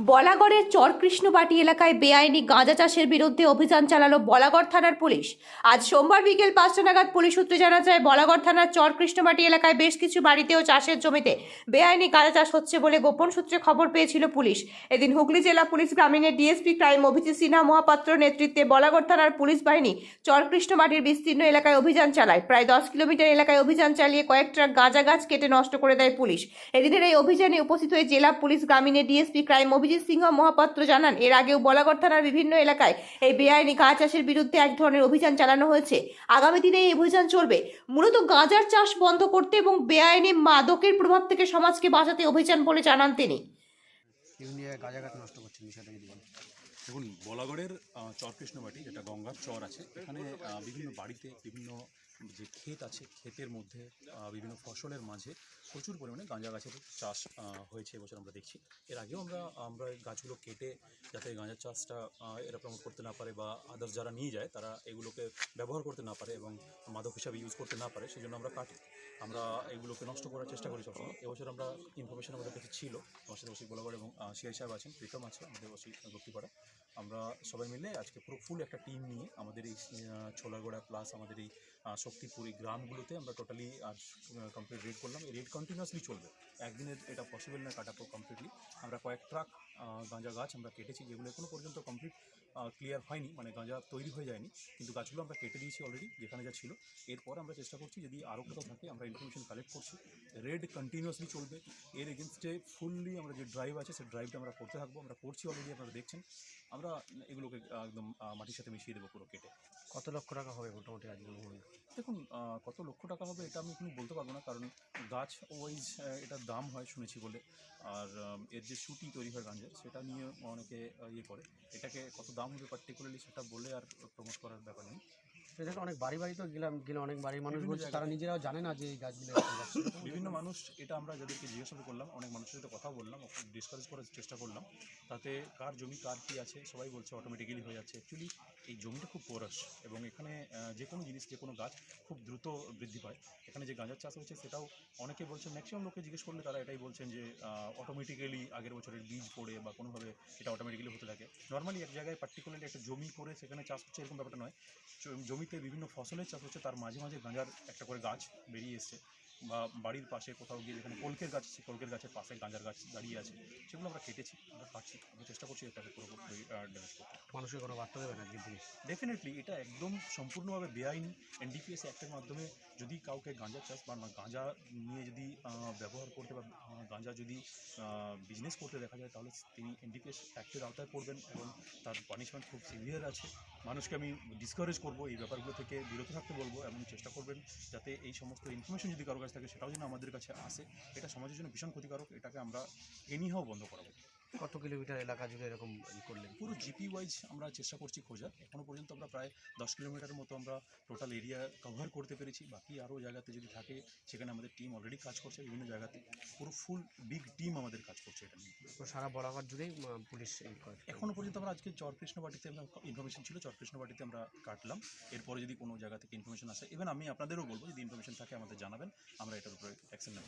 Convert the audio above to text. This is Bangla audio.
বলাগড়ের চরকৃষ্ণবাটি এলাকায় বেআইনি গাঁজা চাষের বিরুদ্ধে অভিযান চালালো বলাগড় থানার পুলিশ। আজ সোমবার বিকেল 5টা নাগাদ পুলিশ সূত্রে জানা যায়, বলাগড় থানার চরকৃষ্ণবাটি এলাকায় বেশ কিছু বাড়িতে ও চাষের জমিতে বেআইনি গাঁজা চাষ হচ্ছে বলে গোপন সূত্রে খবর পেয়েছিল পুলিশ। এদিন হুগলি জেলা পুলিশ গ্রামীণের ডিএসপি ক্রাইম অভিজিৎ সিনহা মহাপাত্র নেতৃত্বে বলাগড় থানার পুলিশ বাহিনী চরকৃষ্ণবাটির বিস্তীর্ণ এলাকায় অভিযান চালায়। প্রায় 10 কিলোমিটার এলাকায় অভিযান চালিয়ে কয়েক ট্রাক গাঁজা গাছ কেটে নষ্ট করে দেয় পুলিশ। এদিনের এই অভিযানে উপস্থিত হয়ে জেলা পুলিশ গ্রামীণের ডিএসপি ক্রাইম অভিজিৎ সিংহ মহাপাত্র জানান, এর আগেও বলাগড় থানার বিভিন্ন এলাকায় এই বেআইনি গাঁজা চাষের বিরুদ্ধে এক ধরনের অভিযান চালানো হয়েছে। আগামী দিনে এই অভিযান চলবে। মূলত গাঁজার চাষ বন্ধ করতে এবং বেআইনি মাদকের প্রভাব থেকে সমাজকে বাঁচাতে অভিযান বলে জানান তিনি। দেখুন, বলাগড়ের চরকৃষ্ণবাটি, যেটা গঙ্গার চর আছে, এখানে বিভিন্ন বাড়িতে বিভিন্ন যে ক্ষেত আছে, ক্ষেতের মধ্যে বিভিন্ন ফসলের মাঝে প্রচুর পরিমাণে গাঁজা গাছের চাষ হয়েছে এবছর আমরা দেখছি। এর আগেও আমরা এই গাছগুলো কেটে যাতে গাঁজার চাষটা এরা প্রমোট করতে না পারে বা আদার্স যারা নিয়ে যায় তারা এগুলোকে ব্যবহার করতে না পারে এবং মাদক হিসাবে ইউজ করতে না পারে, সেই জন্য আমরা কাটি। আমরা এগুলোকে নষ্ট করার চেষ্টা করি সবসময়। এবছর আমরা ইনফরমেশন আমাদের কাছে ছিল, আমার সাথে ওসি বলাগড় এবং সিআই সাহেব আছেন, প্রীতম আছে, আমাদের ওসি গপ্তিপাড়া। আমরা সবাই মিলে আজকে পুরো ফুল একটা টিম নিয়ে আমাদের এই ছোলাগড়া প্লাস আমাদের এই শক্তিপুর এই গ্রামগুলোতে আমরা টোটালি আজ কমপ্লিট রেড করলাম। এই রেড কন্টিনিউয়াসলি চলবে, একদিনের এটা পসিবল না কাটাবো কমপ্লিটলি। আমরা কয়েক ট্রাক গাঁজা গাছ আমরা কেটেছি, যেগুলো এখনো পর্যন্ত কমপ্লিট ক্লিয়ার হয়নি, মানে গাঁজা তৈরি হয়ে যায়নি, কিন্তু গাছগুলো আমরা কেটে দিয়েছি অলরেডি যেখানে যা ছিল। এরপর আমরা চেষ্টা করছি যদি আরও কোথাও থাকে আমরা ইনফরমেশন কালেক্ট করছি। রেড কন্টিনিউয়াসলি চলবে, এর এগেনস্টে ফুললি আমরা যে ড্রাইভ আছে সেই ড্রাইভটা আমরা করতে থাকবো। আমরা করছি অলরেডি, আপনারা দেখছেন। আমরা এগুলোকে একদম মাটির সাথে মিশিয়ে দেবো পুরো কেটে। কত লক্ষ টাকা হবে মোটামুটি আজকে? দেখুন, কত লক্ষ টাকা হবে এটা আমি এখনো বলতে পারবো না, কারণ গাছ ওয়াইজ এটার দাম হয় শুনেছি বলে। আর এর যে শুটি তৈরি হয় গাঞ্জার, সেটা নিয়ে অনেকে ইয়ে করে। এটাকে কত দাম হবে পার্টিকুলারলি সেটা বলে আর প্রমোট করার ব্যাপার নেই। দেখুন, অনেক বাড়ি তো গেলে অনেক বাড়ির মানুষ বলছে তারা নিজেরাও জানে না যে এই গাছগুলো বিভিন্ন মানুষ, এটা আমরা যাদেরকে জিজ্ঞাসা করলাম, অনেক মানুষের সাথে কথা বললাম, ডিসকাস করার চেষ্টা করলাম, তাতে কার জমি কার কী আছে সবাই বলছে অটোমেটিক্যালি হয়ে যাচ্ছে। অ্যাকচুয়ালি এই জমিটা খুব পোরাস এবং এখানে যে কোনো জিনিস, যে কোনো গাছ খুব দ্রুত বৃদ্ধি পায়। এখানে যে গাঁজার চাষ হচ্ছে সেটাও অনেকে বলছেন, ম্যাক্সিমাম লোককে জিজ্ঞেস করলে তারা এটাই বলছেন যে অটোমেটিক্যালি আগের বছরের বীজ পড়ে বা কোনোভাবে এটা অটোমেটিক্যালি হতে থাকে। নর্মালি এক জায়গায় পার্টিকুলারলি একটা জমি করে সেখানে চাষ হচ্ছে এরকম ব্যাপারটা নয়। জমিতে বিভিন্ন ফসলের চাষ হচ্ছে, তার মাঝে মাঝে গাঁজার একটা করে গাছ বেরিয়ে এসছে, বা বাড়ির পাশে কোথাও গিয়ে যেখানে কলকের গাছ আছে, কলকের গাছের পাশে গাঁজার গাছ দাঁড়িয়ে আছে, সেগুলো আমরা কেটেছি, আমরা কাটছি, আমরা চেষ্টা করছি এটাকে পুরোপুরি ড্যামেজ করতে। মানুষের কোনো বার্তা দেবে না আজকের দিনে? ডেফিনেটলি এটা একদম সম্পূর্ণভাবে বেআইনি। এনডিপিএস অ্যাক্টের মাধ্যমে যদি কাউকে গাঁজা চাষ বা গাঁজা নিয়ে যদি ব্যবহার করতে বা গাঁজা যদি বিজনেস করতে দেখা যায়, তাহলে তিনি এনডিপিএস অ্যাক্টের আওতায় পড়বেন এবং তার পানিশমেন্ট খুব সিভিয়ার আছে। মানুষকে আমি ডিসকারেজ করবো এই ব্যাপারগুলো থেকে বিরত থাকতে বলবো, এবং চেষ্টা করবেন যাতে এই সমস্ত ইনফরমেশন যদি কারো কাছে থাকে সেটাও যেন আমাদের কাছে আসে। এটা সমাজের জন্য ভীষণ ক্ষতিকারক, এটাকে আমরা এনিহাও বন্ধ করাবো। কত কিলোমিটার এলাকা জুড়ে এরকম করলেন? পুরো জিপি ওয়াইজ আমরা চেষ্টা করছি খোঁজার। এখনও পর্যন্ত আমরা প্রায় 10 কিলোমিটারের মতো আমরা টোটাল এরিয়া কভার করতে পেরেছি। বাকি আরও জায়গাতে যদি থাকে সেখানে আমাদের টিম অলরেডি কাজ করছে বিভিন্ন জায়গাতে, পুরো ফুল বিগ টিম আমাদের কাজ করছে এটা নিয়ে। সারা বরাবর জুড়েই পুলিশ এখনও পর্যন্ত আমরা আজকে চরকৃষ্ণবাটিতে আমরা ইনফরমেশন ছিল, চরকৃষ্ণবাটিতে আমরা কাটলাম। এরপরে যদি কোনো জায়গা থেকে ইনফরমেশন আসে, ইভেন আমি আপনাদেরও বলবো যদি ইনফরমেশন থাকে আমাদের জানাবেন, আমরা এটার উপরে অ্যাকশন নেব।